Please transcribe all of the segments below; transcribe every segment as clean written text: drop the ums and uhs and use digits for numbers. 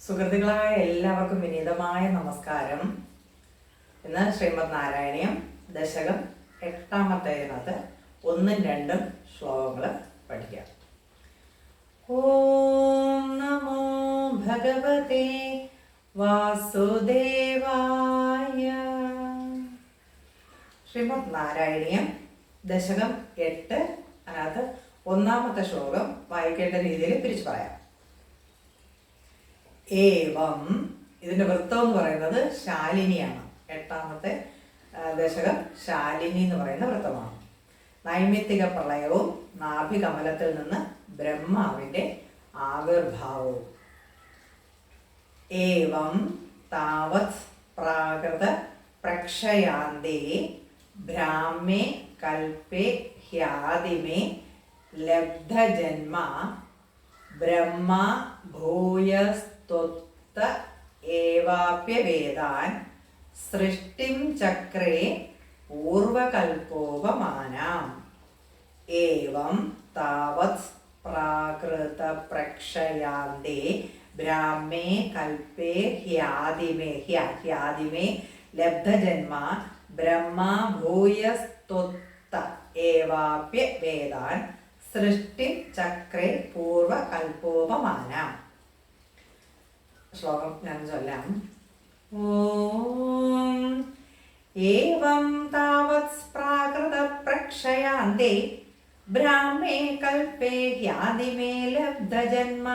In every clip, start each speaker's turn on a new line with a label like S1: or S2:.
S1: സുഹൃത്തുക്കളായ എല്ലാവർക്കും വിനീതമായ നമസ്കാരം. ഇന്ന് ശ്രീമദ് നാരായണീയം ദശകം 8-ാമത്തേതിനകത്ത് 1-2 ശ്ലോകങ്ങൾ പഠിക്കാം. ഓം നമോ ഭഗവതേ വാസുദേവായ. ശ്രീമദ് നാരായണീയം ദശകം 8, അതിനകത്ത് 1-ാമത്തെ ശ്ലോകം വായിക്കേണ്ട രീതിയിൽ പിരിച്ചു പറയാം. ഏവം, ഇതിന്റെ വൃത്തം എന്ന് പറയുന്നത് ശാലിനിയാണ്. 8-ാമത്തെ ദശകം ശാലിനി എന്ന് പറയുന്ന വൃത്തമാണ്. നൈമിത്തിക പ്രളയവും നാഭികമലത്തിൽ നിന്ന് ബ്രഹ്മാവിന്റെ ആവിർഭാവവും. ഏവം താവത് പ്രാകൃത പ്രക്ഷയാന്തേ ബ്രാഹ്മേ കൽപ്പേ ഹ്യാദിമേ ലബ്ധജന്മ ബ്രഹ്മ ഭൂയസ്ത്വത്ത ഏവാപ്യവേദാൻ സൃഷ്ടിം ചക്രേ പൂർവകൽപ്പോപമാനാം. ഏവം താവത് പ്രാകൃത പ്രക്ഷയാന്തേ ബ്രാഹ്മേ കൽപ്പേ ഹ്യാദിമേ ലബ്ധജന്മ ബ്രഹ്മ ഭൂയസ്ത്വത്ത ഏവാപ്യവേദാൻ സൃഷ്ടി ചക്രേ പൂർവകൽപ്പോപമാനാം. ശ്ലോകം ഞാൻ ചൊല്ലാം. ഓം ഏവം താവത് പ്രാകൃത പ്രക്ഷയാന്തേ ബ്രാഹ്മേ കൽപ്പേ ഹ്യാദിമേ ലബ്ധജന്മ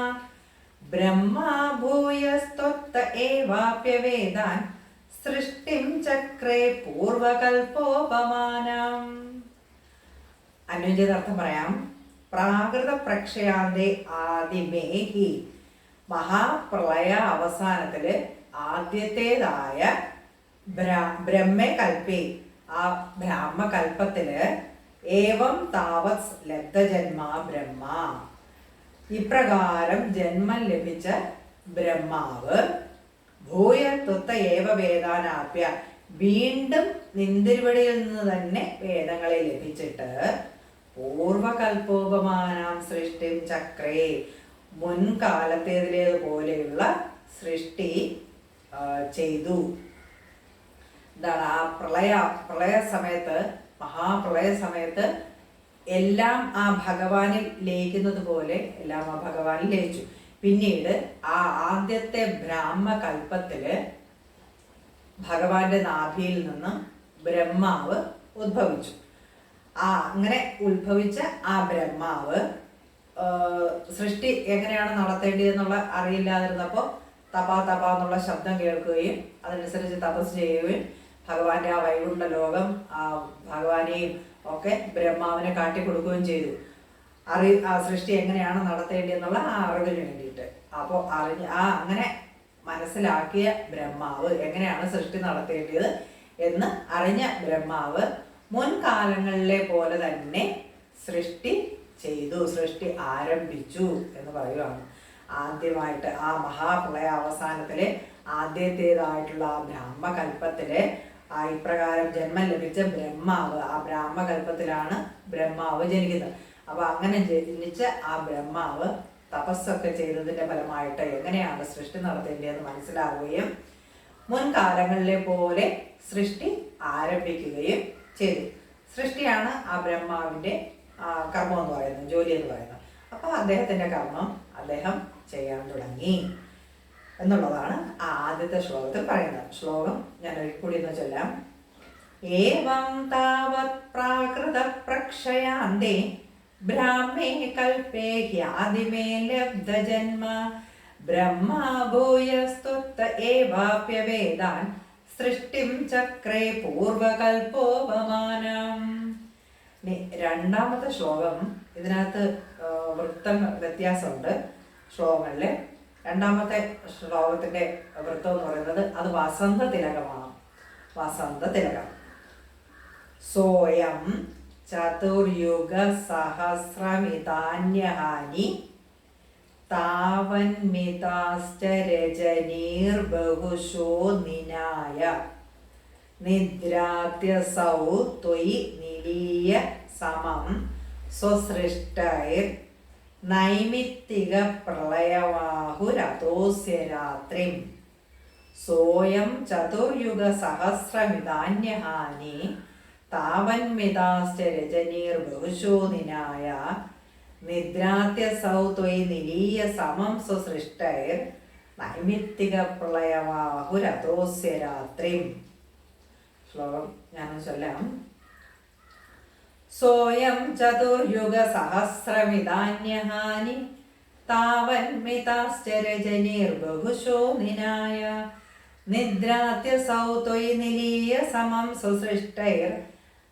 S1: ബ്രഹ്മ ഭൂയസ്ത്വത്ത ഏവാപ്യവേദാൻ സൃഷ്ടിം ചക്രേ പൂർവകൽപ്പോപമാനാം. അനുചിതാർത്ഥം പറയാം. പ്രാകൃത പ്രക്ഷയാന്തേ ആദിമേ ഹി, മഹാപ്രളയ അവസാനത്തില് ആദ്യത്തേതായ ബ്രഹ്മേ കൽപ്പേ, ആ ബ്രാഹ്മകൽപ്പത്തില് ഏവം താവത് ലബ്ധജന്മ ബ്രഹ്മ, ഇപ്രകാരം ജന്മം ലഭിച്ച ബ്രഹ്മാവ് ഭൂയത്വത്ത ഏവ വേദാനാപ്യ, വീണ്ടും നിന്തിരുവടിയിൽ നിന്ന് തന്നെ വേദങ്ങളെ ലഭിച്ചിട്ട് പൂർവകൽപ്പോപമാനാം സൃഷ്ടിം ചക്രേ, മുൻകാലത്തേതിലേതുപോലെയുള്ള സൃഷ്ടി ചെയ്തു. എന്താണ്? ആ പ്രളയ സമയത്ത്, മഹാപ്രളയ സമയത്ത് എല്ലാം ആ ഭഗവാനിൽ ലയിക്കുന്നത് പോലെ എല്ലാം ആ ഭഗവാനിൽ ലയിച്ചു. പിന്നീട് ആ ആദ്യത്തെ ബ്രാഹ്മകൽപ്പത്തില് ഭഗവാന്റെ നാഭിയിൽ നിന്ന് ബ്രഹ്മാവ് ഉദ്ഭവിച്ചു. അങ്ങനെ ഉത്ഭവിച്ച ആ ബ്രഹ്മാവ് സൃഷ്ടി എങ്ങനെയാണ് നടത്തേണ്ടതെന്നുള്ള അറിയില്ലാതിരുന്നപ്പോൾ തപാ എന്നുള്ള ശബ്ദം കേൾക്കുകയും അതനുസരിച്ച് തപസ് ചെയ്യുകയും ഭഗവാന്റെ ആ വൈകുണ്ഠ ലോകം ആ ഭഗവാനെയും ഒക്കെ ബ്രഹ്മാവിനെ കാട്ടിക്കൊടുക്കുകയും ചെയ്തു. ആ സൃഷ്ടി എങ്ങനെയാണ് നടത്തേണ്ടതെന്നുള്ള ആ അറിവിന് വേണ്ടിയിട്ട്. അപ്പോൾ അങ്ങനെ മനസ്സിലാക്കിയ ബ്രഹ്മാവ് എങ്ങനെയാണ് സൃഷ്ടി നടത്തേണ്ടത് എന്ന് അറിഞ്ഞ ബ്രഹ്മാവ് മുൻകാലങ്ങളിലെ പോലെ തന്നെ സൃഷ്ടി ചെയ്തു, സൃഷ്ടി ആരംഭിച്ചു എന്ന് പറയുകയാണ്. ആദ്യമായിട്ട് ആ മഹാപ്രളയ അവസാനത്തിലെ ആദ്യത്തേതായിട്ടുള്ള ആ ബ്രാഹ്മകൽപ്പത്തില് ഇപ്രകാരം ജന്മം ലഭിച്ച ബ്രഹ്മാവ്, ആ ബ്രാഹ്മകൽപ്പത്തിലാണ് ബ്രഹ്മാവ് ജനിക്കുന്നത്. അപ്പൊ അങ്ങനെ ജനിച്ച ആ ബ്രഹ്മാവ് തപസ്സൊക്കെ ചെയ്തതിന്റെ ഫലമായിട്ട് എങ്ങനെയാണ് സൃഷ്ടി നടത്തേണ്ടതെന്ന് മനസ്സിലാവുകയും മുൻകാലങ്ങളിലെ പോലെ സൃഷ്ടി ആരംഭിക്കുകയും ചെയ്തു. സൃഷ്ടിയാണ് ആ ബ്രഹ്മാവിന്റെ കർമ്മം എന്ന് പറയുന്നത്, ജോലി എന്ന് പറയുന്നത്. അപ്പൊ അദ്ദേഹത്തിന്റെ കർമ്മം അദ്ദേഹം ചെയ്യാൻ തുടങ്ങി എന്നുള്ളതാണ് ആ ആദ്യത്തെ ശ്ലോകത്തിൽ പറയുന്നത്. ശ്ലോകം ഞാൻ ഒരിക്കൽ എന്ന് ചൊല്ലാം. ഏവം താവത് പ്രാകൃത പ്രക്ഷയാന്തേ ബ്രാഹ്മേ കൽപ്പേ ഹ്യാദിമേ ലബ്ധജന്മ ബ്രഹ്മ ഭൂയസ്ത്വത്ത ഏവാപ്യവേദാൻ സൃഷ്ടിം ചക്രേ പൂർവകൽപ്പോപമാനം. 2-ാമത്തെ ശ്ലോകം, ഇതിനകത്ത് വൃത്തം വ്യത്യാസമുണ്ട് ശ്ലോകങ്ങളില്. 2-ാമത്തെ ശ്ലോകത്തിന്റെ വൃത്തം എന്ന് പറയുന്നത് അത് വസന്ത തിലകമാണ്. വസന്ത തിലകം. സോയം ചതുർയുഗ സഹസ്രമിതാന്യഹാനി താവന്മിതാശ്ച രജനീർബഹുശോ നിനായ നിദ്രാത്യസൗ ത്വയി നിലീയ സമം സ്വസൃഷ്ടൈർ നൈമിത്തിക പ്രളയവാഹുരതോസ്യ രാത്രിം സോയം ചതുർയുഗ സഹസ്രമിതാന്യഹാനി താവന്മിതാശ്ച രജനീർബഹുശോ നിനായ നിദ്രാത്യസൗ ത്വയി നിലീയ സമം സ്വസൃഷ്ടൈർ നൈമിത്തിക പ്രളയവാഹുരതോസ്യ രാത്രിം. ശ്ലോകം ഞാനൊന്ന് ചൊല്ലാം. സോയം ചതുർയുഗ സഹസ്രമിതാന്യഹാനി താവന്മിതാശ്ച രജനീർബഹുശോ നിനായ നിദ്രാത്യസൗ ത്വയി നിലീയ സമം സ്വസൃഷ്ടൈർ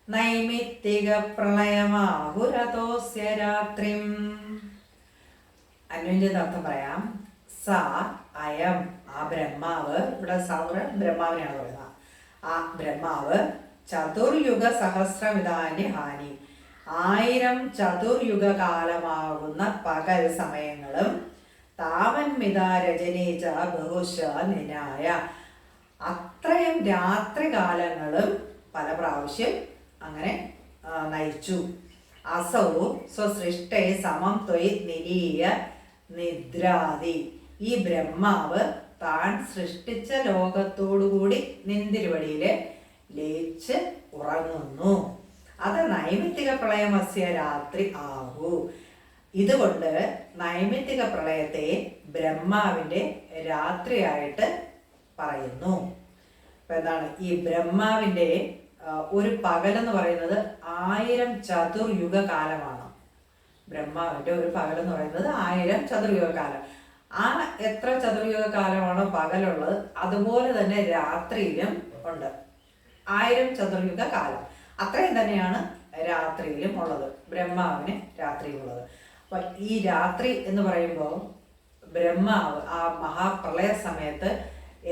S1: നൈമിത്തിക പ്രളയമാഹുരതോസ്യ രാത്രിം. അന്വന്യത അർത്ഥം പറയാം. സ അയം, ആ ബ്രഹ്മാവ്, ഇവിടെ സൗര ബ്രഹ്മാവിനെയാണ് പറയുന്നത്. ആ ബ്രഹ്മാവ് ചതുർയുഗ സഹസ്രമിതാന്യ ഹാനി, 1000 ചതുർയുഗ കാലമാകുന്ന പകൽ സമയങ്ങളും താവന്മിത രജനീച ബഹുശ നിനായ, അത്രയും രാത്രി കാലങ്ങളും പല പ്രാവശ്യം അങ്ങനെ നയിച്ചു. അസൗ സ്വസൃഷ്ടേ സമം ത്വയി നിലീയ നിദ്രാതി, ഈ ബ്രഹ്മാവ് താൻ സൃഷ്ടിച്ച ലോകത്തോടുകൂടി നിന്തിരുവടിയില് ലയിച്ച് ഉറങ്ങുന്നു. അത് നൈമിത്തിക പ്രളയമസ്യ രാത്രി ആഹു. ഇതുകൊണ്ട് നൈമിത്തിക പ്രളയത്തെ ബ്രഹ്മാവിന്റെ രാത്രിയായിട്ട് പറയുന്നു. അപ്പൊ എന്താണ് ഈ ബ്രഹ്മാവിന്റെ ഒരു പകലെന്ന് പറയുന്നത് 1000 ചതുർയുഗ കാലമാണ്. ബ്രഹ്മാവിന്റെ ഒരു പകലെന്ന് പറയുന്നത് 1000 ചതുർയുഗ കാലം. ആ എത്ര ചതുർയുഗ കാലമാണോ പകലുള്ളത്, അതുപോലെ തന്നെ രാത്രിയിലും ഉണ്ട് 1000 ചതുർയുഗ കാലം. അത്രയും തന്നെയാണ് രാത്രിയിലും ഉള്ളത്, ബ്രഹ്മാവിന് രാത്രിയിലുള്ളത്. അപ്പൊ ഈ രാത്രി എന്ന് പറയുമ്പോൾ ബ്രഹ്മാവ് ആ മഹാപ്രളയ സമയത്ത്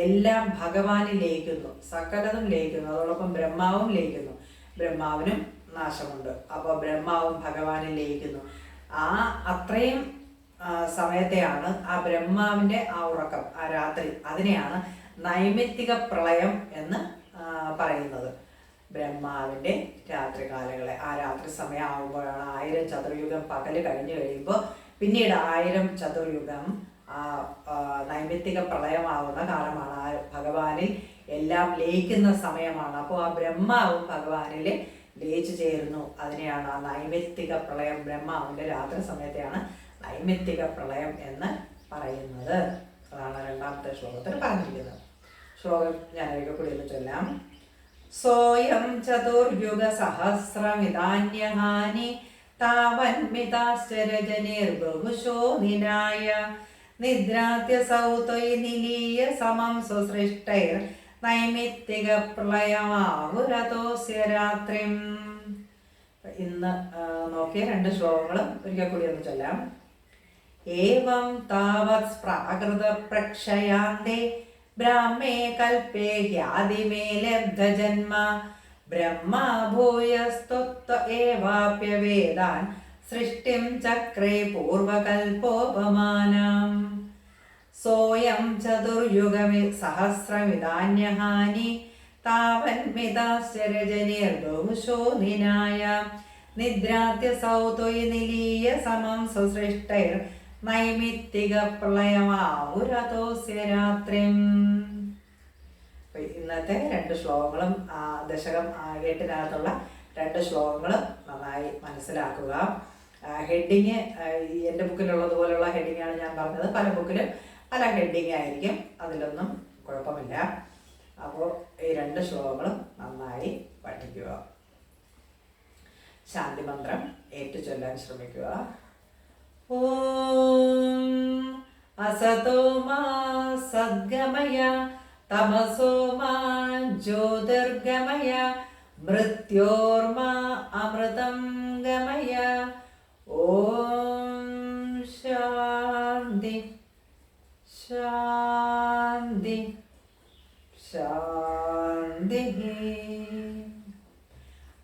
S1: എല്ലാം ഭഗവാനിൽ ലയിക്കുന്നു, സകലതും ലയിക്കുന്നു, അതോടൊപ്പം ബ്രഹ്മാവും ലയിക്കുന്നു. ബ്രഹ്മാവിനും നാശമുണ്ട്, അപ്പോൾ ബ്രഹ്മാവും ഭഗവാനിൽ ലയിക്കുന്നു. ആ അത്രയും സമയത്തെയാണ് ആ ബ്രഹ്മാവിന്റെ ആ ഉറക്കം, ആ രാത്രി, അതിനെയാണ് നൈമിത്തിക പ്രളയം എന്ന് പറയുന്നത്. ബ്രഹ്മാവിന്റെ രാത്രി കാലങ്ങളെ, ആ രാത്രി സമയം ആകുമ്പോഴാണ് 1000 ചതുർയുഗം പകല് കഴിഞ്ഞു കഴിയുമ്പോൾ പിന്നീട് 1000 ചതുർയുഗം നൈമിത്തിക പ്രളയമാവുന്ന കാലമാണ്. ആ ഭഗവാനിൽ എല്ലാം ലയിക്കുന്ന സമയമാണ്. അപ്പോൾ ആ ബ്രഹ്മാവും ഭഗവാനിൽ ലയിച്ചു ചേരുന്നു. അതിനെയാണ് ആ നൈമിത്തിക പ്രളയം, ബ്രഹ്മാവിന്റെ രാത്രി സമയത്തെയാണ് നൈമിത്തിക പ്രളയം എന്ന് പറയുന്നത്. അതാണ് രണ്ടാമത്തെ ശ്ലോകത്തിൽ പറഞ്ഞിരിക്കുന്നത്. ശ്ലോകം ഞാൻ ഒരിക്കൽ കൂടി ഒന്ന് ചൊല്ലാം. സോയം ചതുർയുഗ സഹസ്രമിതാന്യഹാനി താവന്മിതാശ്ച രജനീർബഹുശോ നിനായ നിദ്രാത്യസൗ ത്വയി നിലീയ സമം സ്വസൃഷ്ടൈർ നൈമിത്തിക പ്രളയമാഹുരതോസ്യ രാത്രിം. ഇന്ന് നോക്കിയ 2 ശ്ലോകങ്ങളും ഒരിക്കൽ കൂടി ഒന്ന് ചൊല്ലാം. ഏവം താവത് പ്രാകൃത പ്രക്ഷയാന്തേ ബ്രാഹ്മേ കൽപേ യാതിമേ ലബ്ധജന്മ ബ്രഹ്മാ ഭൂയസ്ത്വ ഏവാപ്യവേദാൻ സൃഷ്ടിം ചക്രേ പൂർവകൽപോപമാനം. സോയം ചതുർയുഗമി സഹസ്രമിതാന്യഹാനി താവന്മിതാശ്ച രജനീർബഹുശോ നിനായ നിദ്രാത്യസൗ ത്വയി നിലീയ സമം സ്വസൃഷ്ടൈർ നൈമിത്തിക പ്രളയമാഹുരതോസ്യ രാത്രിം. ഇന്നത്തെ 2 ശ്ലോകങ്ങളും ദശകം 8-നകത്തുള്ള 2 ശ്ലോകങ്ങളും നന്നായി മനസ്സിലാക്കുക. ഹെഡിങ് എൻ്റെ ബുക്കിലുള്ളതുപോലുള്ള ഹെഡിങ്ങാണ് ഞാൻ പറഞ്ഞത്. പല ബുക്കിലും പല ഹെഡിങ് ആയിരിക്കും, അതിലൊന്നും കുഴപ്പമില്ല. അപ്പോൾ ഈ 2 ശ്ലോകങ്ങളും നന്നായി പഠിക്കുക. ശാന്തി മന്ത്രം ഏറ്റു ചൊല്ലാൻ ശ്രമിക്കുക. ഓം അസതോ മാ സദ്ഗമയ തമസോ മാ ജ്യോതിർഗമയ മൃത്യോർമാ അമൃതം ഗമയ. ഓം ശാന്തി ശാന്തി ശാന്തി.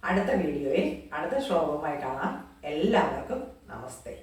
S1: അടുത്ത വീഡിയോയിൽ അടുത്ത ശ്ലോകവുമായി കാണാം. എല്ലാവർക്കും നമസ്തേ.